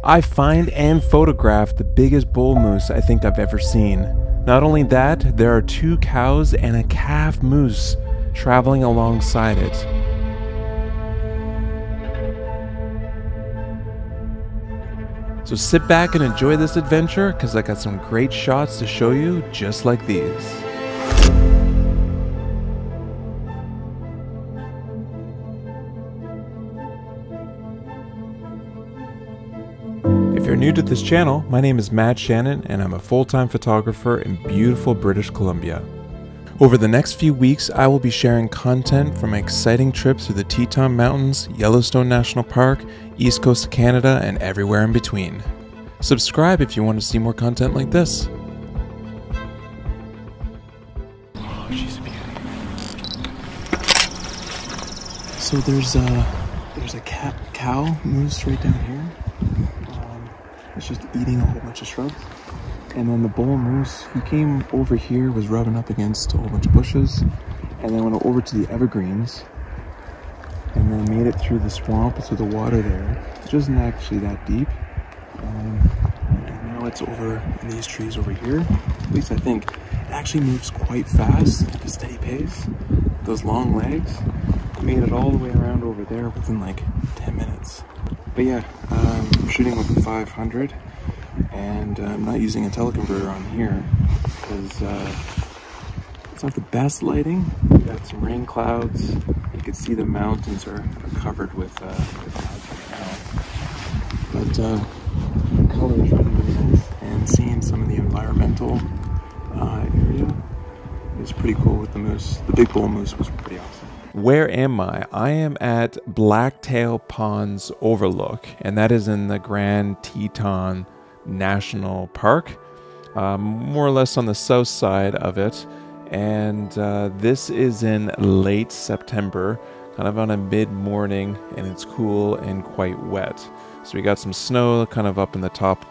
I find and photograph the biggest bull moose I think I've ever seen. Not only that, there are 2 cows and a calf moose traveling alongside it. So sit back and enjoy this adventure, because I got some great shots to show you just like these. If you're new to this channel, my name is Shannon and I'm a full-time photographer in beautiful British Columbia. Over the next few weeks, I will be sharing content from my exciting trips through the Teton Mountains, Yellowstone National Park, East Coast of Canada, and everywhere in between. Subscribe if you want to see more content like this. Oh, she's a beauty. So there's a cow moose right down here. It's just eating a whole bunch of shrubs. And then the bull moose, he came over here, was rubbing up against a whole bunch of bushes, and then went over to the evergreens, and then made it through the swamp, through the water there, which isn't actually that deep. And now it's over in these trees over here. At least I think it actually moves quite fast at a steady pace. Those long legs made it all the way around over there within like 10 minutes. But yeah, I'm shooting with the 500, and I'm not using a teleconverter on here because it's not the best lighting. We've got some rain clouds. You can see the mountains are covered with clouds right now. But the color is really, really nice, and seeing some of the environmental area is pretty cool with the moose. The big bull moose was pretty awesome. Where am I? I am at Blacktail Ponds Overlook, and that is in the Grand Teton National Park, more or less on the south side of it. And this is in late September, kind of on a mid-morning, and it's cool and quite wet. So we got some snow kind of up in the top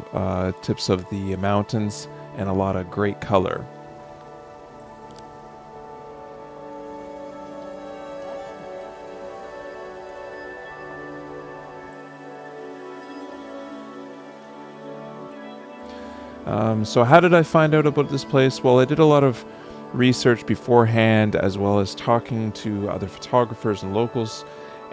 tips of the mountains, and a lot of great color. So how did I find out about this place? Well, I did a lot of research beforehand, as well as talking to other photographers and locals,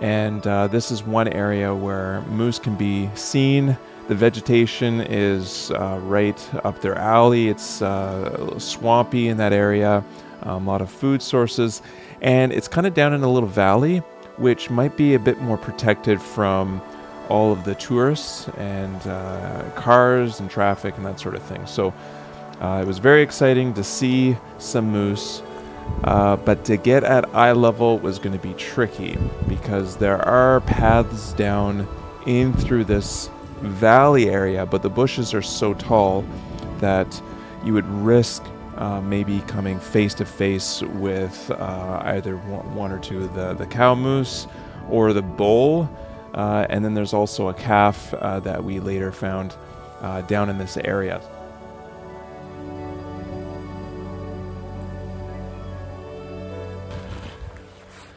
and this is one area where moose can be seen. The vegetation is right up their alley. It's a little swampy in that area, a lot of food sources, and it's kind of down in a little valley, which might be a bit more protected from all of the tourists and cars and traffic and that sort of thing. So it was very exciting to see some moose, but to get at eye level was going to be tricky because there are paths down in through this valley area, but the bushes are so tall that you would risk maybe coming face to face with either one or two of the cow moose or the bull. And then there's also a calf that we later found down in this area.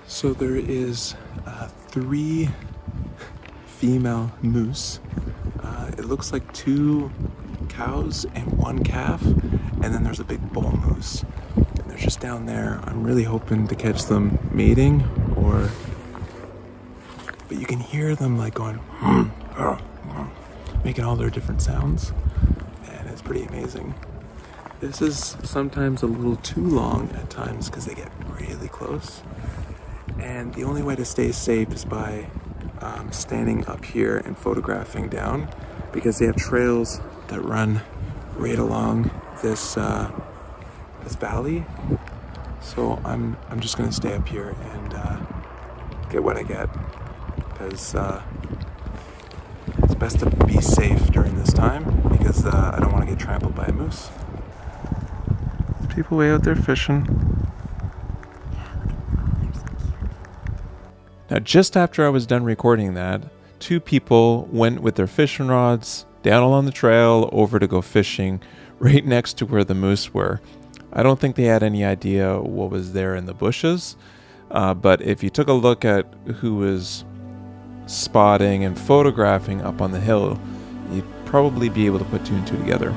So there is 3 female moose. It looks like 2 cows and 1 calf, and then there's a big bull moose. And they're just down there. I'm really hoping to catch them mating, or but you can hear them like going making all their different sounds, and it's pretty amazing. This is sometimes a little too long at times because they get really close, and the only way to stay safe is by standing up here and photographing down, because they have trails that run right along this this valley. So I'm just gonna stay up here and get what I get, because it's best to be safe during this time, because I don't want to get trampled by a moose. People way out there fishing. Now, just after I was done recording that, 2 people went with their fishing rods down along the trail over to go fishing right next to where the moose were. I don't think they had any idea what was there in the bushes, but if you took a look at who was spotting and photographing up on the hill, you'd probably be able to put two and two together.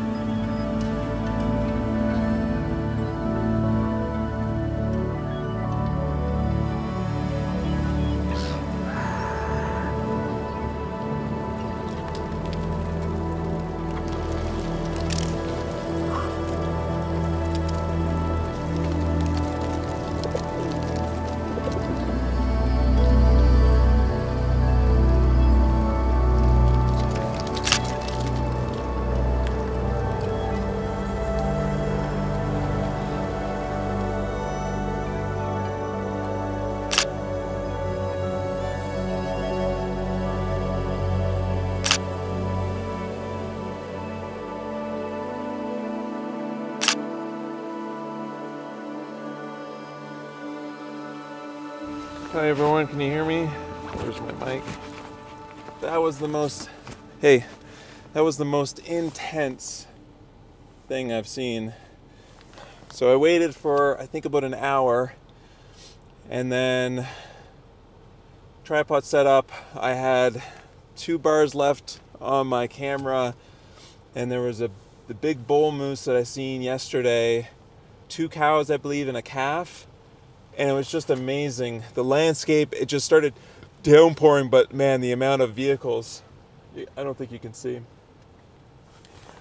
Hi everyone, can you hear me? Where's my mic? That was the most intense thing I've seen. So I waited for, I think, about an hour, and then tripod set up. I had 2 bars left on my camera, and there was the big bull moose that I seen yesterday, 2 cows, I believe, and a calf. And it was just amazing. The landscape, it just started downpouring, but man, the amount of vehicles, I don't think you can see.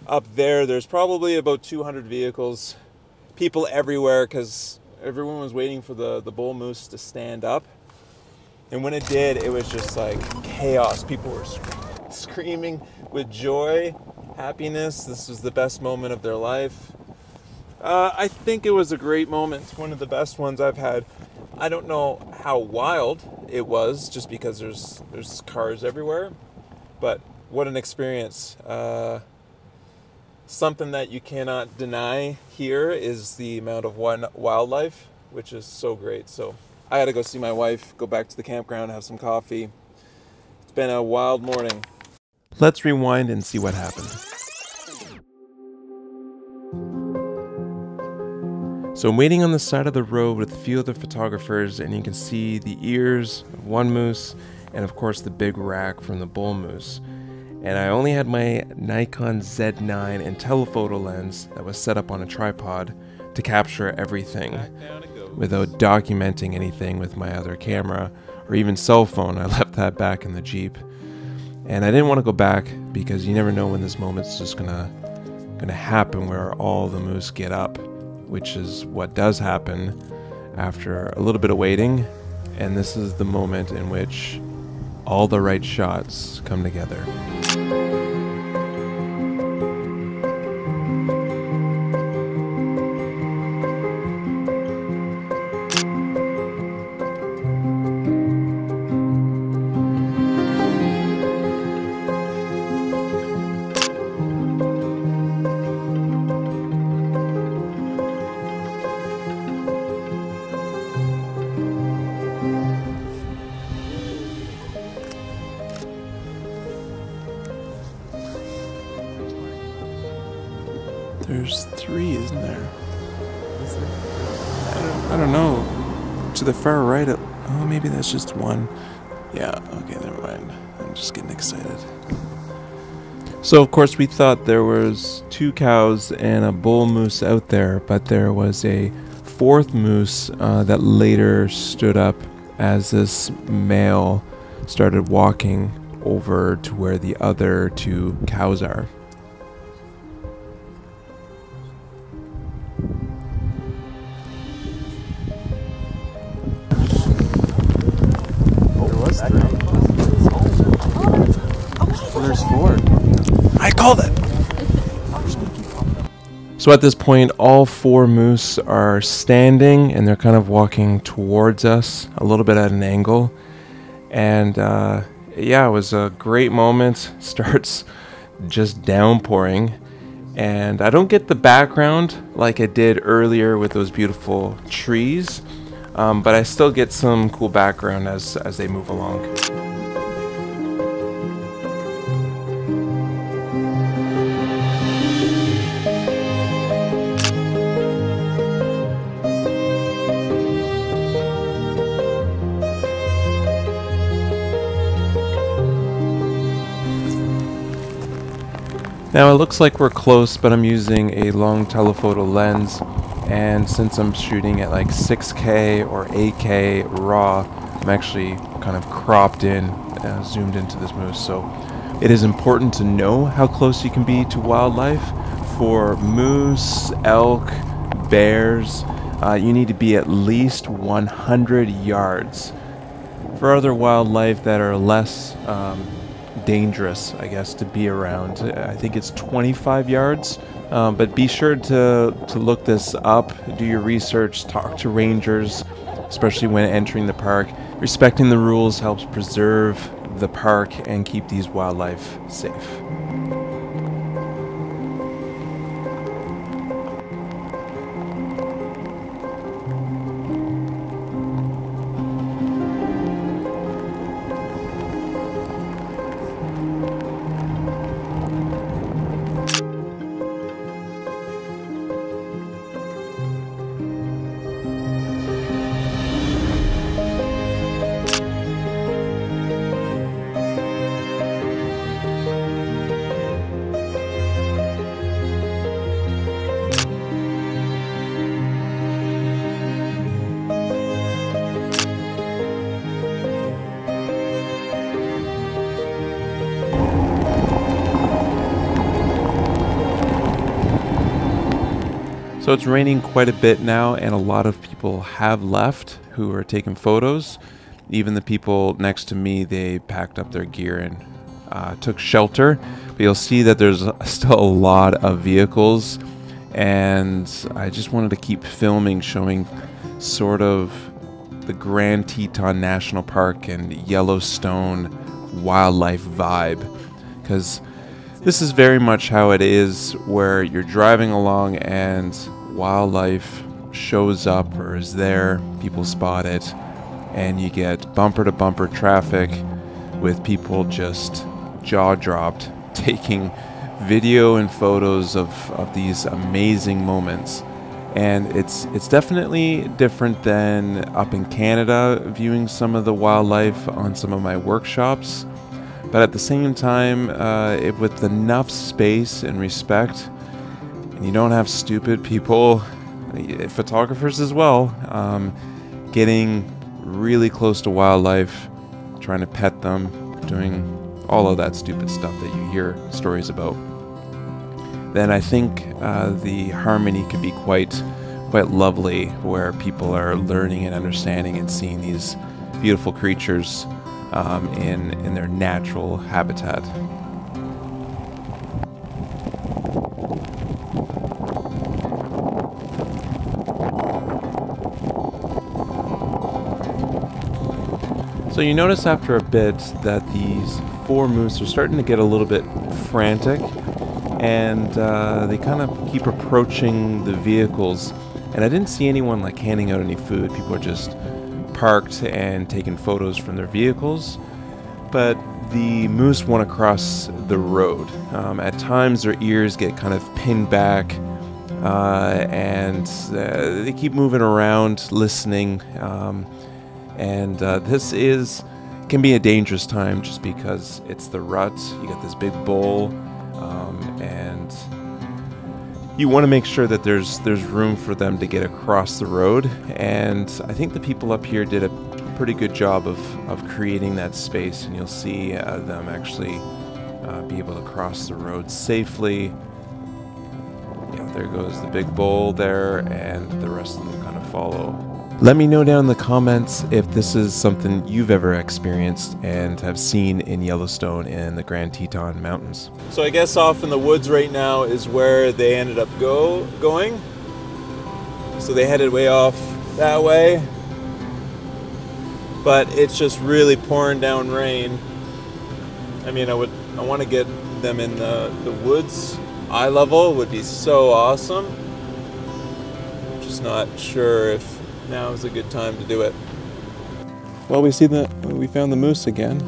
Up there, there's probably about 200 vehicles, people everywhere, because everyone was waiting for the bull moose to stand up. And when it did, it was just like chaos. People were screaming with joy, happiness. This was the best moment of their life. I think it was a great moment. It's one of the best ones I've had. I don't know how wild it was, just because there's cars everywhere, but what an experience. Something that you cannot deny here is the amount of wildlife, which is so great. So I had to go see my wife, go back to the campground, have some coffee. It's been a wild morning. Let's rewind and see what happened. So I'm waiting on the side of the road with a few other photographers, and you can see the ears of one moose and of course the big rack from the bull moose. And I only had my Nikon Z9 and telephoto lens that was set up on a tripod to capture everything without documenting anything with my other camera or even cell phone. I left that back in the Jeep. And I didn't want to go back because you never know when this moment's just gonna happen, where all the moose get up, which is what does happen after a little bit of waiting. And this is the moment in which all the right shots come together. There's 3, isn't there? I don't know. To the far right, oh, maybe that's just 1. Yeah, okay, never mind. I'm just getting excited. So of course we thought there was 2 cows and a bull moose out there, but there was a 4th moose that later stood up as this male started walking over to where the other 2 cows are. There's 4. I called it! So at this point, all 4 moose are standing and they're kind of walking towards us a little bit at an angle. And yeah, it was a great moment. Starts just downpouring. And I don't get the background like I did earlier with those beautiful trees. But I still get some cool background as they move along. Now it looks like we're close, but I'm using a long telephoto lens, and since I'm shooting at like 6K or 8K raw, I'm actually kind of cropped in, zoomed into this moose. So it is important to know how close you can be to wildlife. For moose, elk, bears, you need to be at least 100 yards. For other wildlife that are less dangerous, I guess, to be around, I think it's 25 yards. But be sure to look this up, do your research, talk to rangers, especially when entering the park. Respecting the rules helps preserve the park and keep these wildlife safe. So it's raining quite a bit now, and a lot of people have left who are taking photos. Even the people next to me, they packed up their gear and took shelter. But you'll see that there's still a lot of vehicles, and I just wanted to keep filming, showing sort of the Grand Teton National Park and Yellowstone wildlife vibe, because this is very much how it is, where you're driving along and wildlife shows up or is there, people spot it, and you get bumper to bumper traffic with people just jaw dropped taking video and photos of these amazing moments. And it's definitely different than up in Canada, viewing some of the wildlife on some of my workshops. But at the same time, with enough space and respect, and you don't have stupid people, photographers as well, getting really close to wildlife, trying to pet them, doing all of that stupid stuff that you hear stories about, then I think the harmony could be quite lovely, where people are learning and understanding and seeing these beautiful creatures in their natural habitat. So you notice after a bit that these 4 moose are starting to get a little bit frantic, and they kind of keep approaching the vehicles. And I didn't see anyone like handing out any food. People are just parked and taking photos from their vehicles. But the moose want to cross the road. At times their ears get kind of pinned back, and they keep moving around, listening. This can be a dangerous time just because it's the rut. You got this big bowl, and you want to make sure that there's room for them to get across the road. And I think the people up here did a pretty good job of creating that space, and you'll see them actually be able to cross the road safely. Yeah, there goes the big bowl there, and the rest of them kind of follow. Let me know down in the comments if this is something you've ever experienced and have seen in Yellowstone in the Grand Teton Mountains. So I guess off in the woods right now is where they ended up going. So they headed way off that way. But it's just really pouring down rain. I mean, I want to get them in the woods. Eye level would be so awesome. Just not sure if now is a good time to do it. Well, we found the moose again.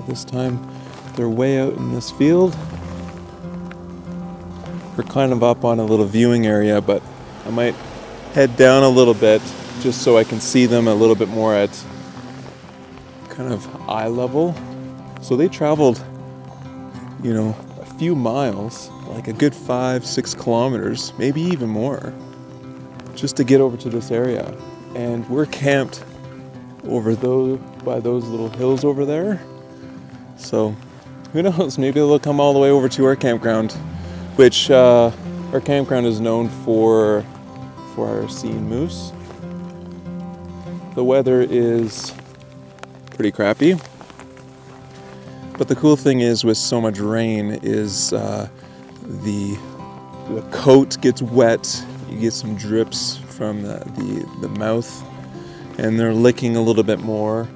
This time they're way out in this field. We're kind of up on a little viewing area, but I might head down a little bit just so I can see them a little bit more at kind of eye level. So they traveled, a a few miles, like a good 5-6 kilometers, maybe even more, just to get over to this area. And we're camped over by those little hills over there. So who knows, maybe they'll come all the way over to our campground, which our campground is known for our seeing moose. The weather is pretty crappy, but the cool thing is, with so much rain, is the coat gets wet. You get some drips from the mouth, and they're licking a little bit more.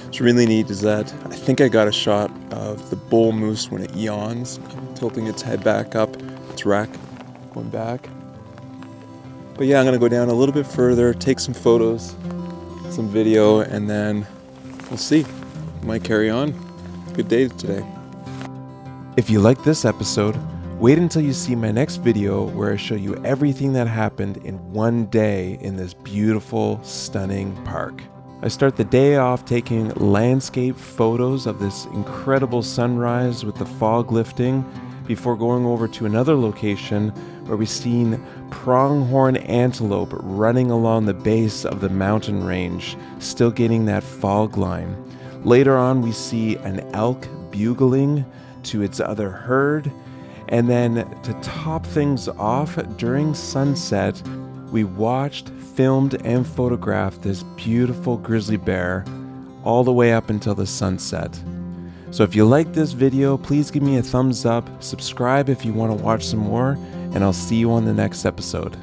What's really neat is that I think I got a shot of the bull moose when it yawns, tilting its head back up, its rack going back. But yeah, I'm gonna go down a little bit further, take some photos, some video, and then we'll see. Might carry on. Good day today. If you like this episode, wait until you see my next video where I show you everything that happened in one day in this beautiful, stunning park. I start the day off taking landscape photos of this incredible sunrise with the fog lifting before going over to another location where we've seen pronghorn antelope running along the base of the mountain range, still getting that fog line. Later on, we see an elk bugling to its other herd. And then to top things off, during sunset, we watched, filmed, and photographed this beautiful grizzly bear all the way up until the sunset. So if you like this video, please give me a thumbs up, subscribe if you want to watch some more, and I'll see you on the next episode.